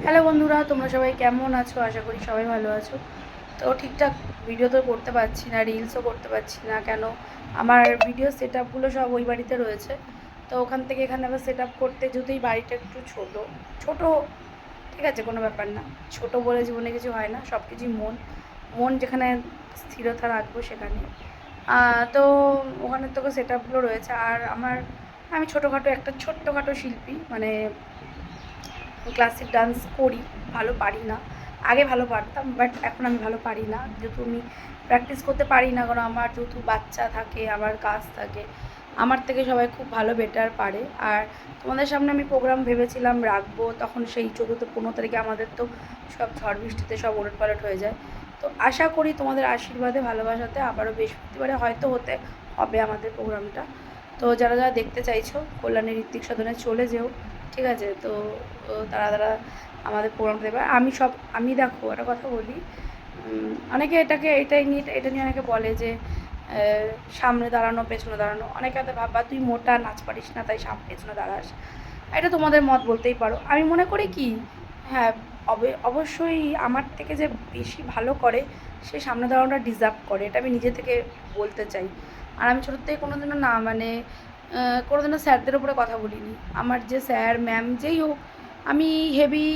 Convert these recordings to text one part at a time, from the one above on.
Hello বন্ধুরা, তোমরা সবাই কেমন আছো? আশা করি সবাই ভালো আছো। তো ঠিকঠাক ভিডিও তো করতে পারছি না, রিলসও করতে পারছি না। কেন? আমার ভিডিও সেট আপগুলো সব ওই বাড়িতে রয়েছে। তো ওখান থেকে এখানে আবার সেট আপ করতে যদি বাড়িটা একটু ছোট ছোট, ঠিক আছে, কোনো ব্যাপার না। ছোট বলে জীবনে কিছু হয় না, সব কিছুই মন মন যেখানে স্থিরতা রাখবো সেখানে। তো ওখানে তো সেট আপগুলো রয়েছে। আর আমি ছোটোখাটো একটা ছোট্টখাটো শিল্পী, মানে ক্লাসিক ডান্স করি, ভালো পারি না। আগে ভালো পারতাম, বাট এখন আমি ভালো পারি না, যেহেতু আমি প্র্যাকটিস করতে পারি না। কারণ আমার যেহেতু বাচ্চা থাকে, আমার কাজ থাকে, আমার থেকে সবাই খুব ভালো বেটার পারে। আর তোমাদের সামনে আমি প্রোগ্রাম ভেবেছিলাম রাখবো, তখন সেই 14-15 তারিখে আমাদের তো সব ঝড় বৃষ্টিতে সব ওলটপালট হয়ে যায়। তো আশা করি তোমাদের আশীর্বাদে, ভালোবাসাতে আবারও বৃহস্পতিবারে হয়তো হতে হবে আমাদের প্রোগ্রামটা। তো যারা যারা দেখতে চাইছো, কল্যাণী ঋত্বিক সদনে চলে যেও, ঠিক আছে? তো তারা আমাদের প্রোগ্রামটা দেবে। আমি দেখো একটা কথা বলি, অনেকে এটা নিয়ে অনেকে বলে যে সামনে দাঁড়ানো পেছনে দাঁড়ানো, অনেকে হয়তো ভাববা তুই মোটা, নাচ পারিস না, তাই পেছনে দাঁড়াস। এটা তোমাদের মত বলতেই পারো। আমি মনে করি কি, হ্যাঁ, অবশ্যই আমার থেকে যে বেশি ভালো করে সে সামনে দাঁড়ানোটা ডিজার্ভ করে, এটা আমি নিজে থেকে বলতে চাই। আর আমি ছোটোর থেকে কোনোদিনও না, মানে কোনোদিনও স্যারদের ওপরে কথা বলিনি। আমার যে স্যার ম্যাম যেই হোক, আমি হেভি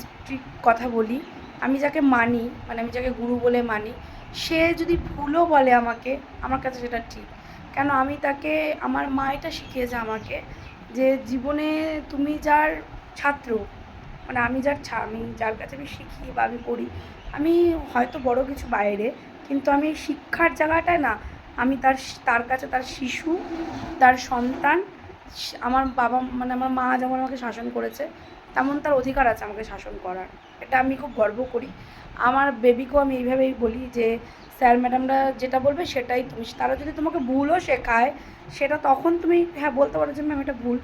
স্ট্রিক্ট কথা বলি। আমি যাকে মানি, মানে আমি যাকে গুরু বলে মানি, সে যদি ভুলও বলে আমাকে, আমার কাছে সেটা ঠিক। কেন? আমি তাকে, আমার মা এটা শিখিয়েছে আমাকে যে জীবনে তুমি যার ছাত্র, মানে আমি যার কাছে আমি শিখি বা আমি পড়ি, আমি হয়তো বড় কিছু বাইরে, কিন্তু আমি শিক্ষার জায়গাটায় না, আমি তার কাছে তার শিশু, তার সন্তান। আমার বাবা, মানে আমার মা যেমন আমাকে শাসন করেছে, তেমন তার অধিকার আছে আমাকে শাসন করার। এটা আমি খুব গর্ব করি। আমার বেবিকেও আমি এইভাবেই বলি যে স্যার ম্যাডামরা যেটা বলবে সেটাই তুমি, তারা যদি তোমাকে ভুলও শেখায়, সেটা তখন তুমি হ্যাঁ বলতে পারো যে ম্যাম এটা ভুল,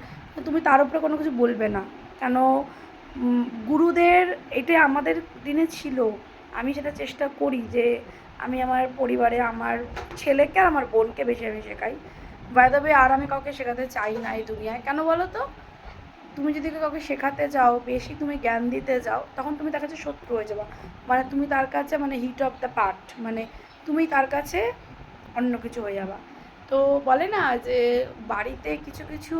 তুমি তার উপরে কোনো কিছু বলবে না। কেন? গুরুদের এটা আমাদের দিনে ছিল। আমি সেটা চেষ্টা করি যে আমি আমার পরিবারে আমার ছেলেকে আর আমার বোনকে বেশি আমি শেখাই। বাই দ্য ওয়ে, আর আমি কাউকে শেখাতে চাই না এই দুনিয়ায়। কেন বলো তো? তুমি যদি কাউকে শেখাতে যাও, বেশি তুমি জ্ঞান দিতে যাও, তখন তুমি তার কাছে শত্রু হয়ে যাবা। মানে তুমি তার কাছে, মানে হিট অফ দ্য পার্ট, মানে তুমি তার কাছে অন্য কিছু হয়ে যাবা। তো বলে না যে বাড়িতে কিছু কিছু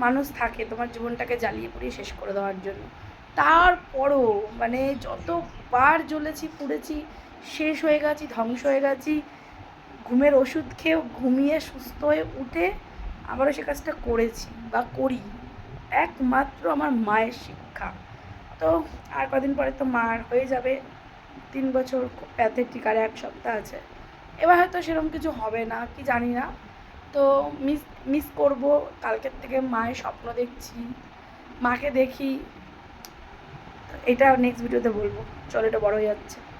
মানুষ থাকে তোমার জীবনটাকে জ্বালিয়ে পুড়িয়ে শেষ করে দেওয়ার জন্য। তারপরও মানে যতবার জ্বলেছি পুড়েছি, শেষ হয়ে গেছি, ধ্বংস হয়ে গেছি, ঘুমের ওষুধ খেয়েও ঘুমিয়ে সুস্থ হয়ে উঠে আবারও সে কাজটা করেছি বা করি, একমাত্র আমার মায়ের শিক্ষা। তো আর কদিন পরে তো মার হয়ে যাবে 3 বছর, খুব প্যাথেটিক, আর 1 সপ্তাহ আছে। এবার হয়তো সেরকম কিছু হবে না, কি জানি না। তো মিস মিস করবো। কালকের থেকে মায়ের স্বপ্ন দেখছি, মাকে দেখি। এটা নেক্সট ভিডিওতে বলবো। চলো, এটা বড় হয়ে যাচ্ছে।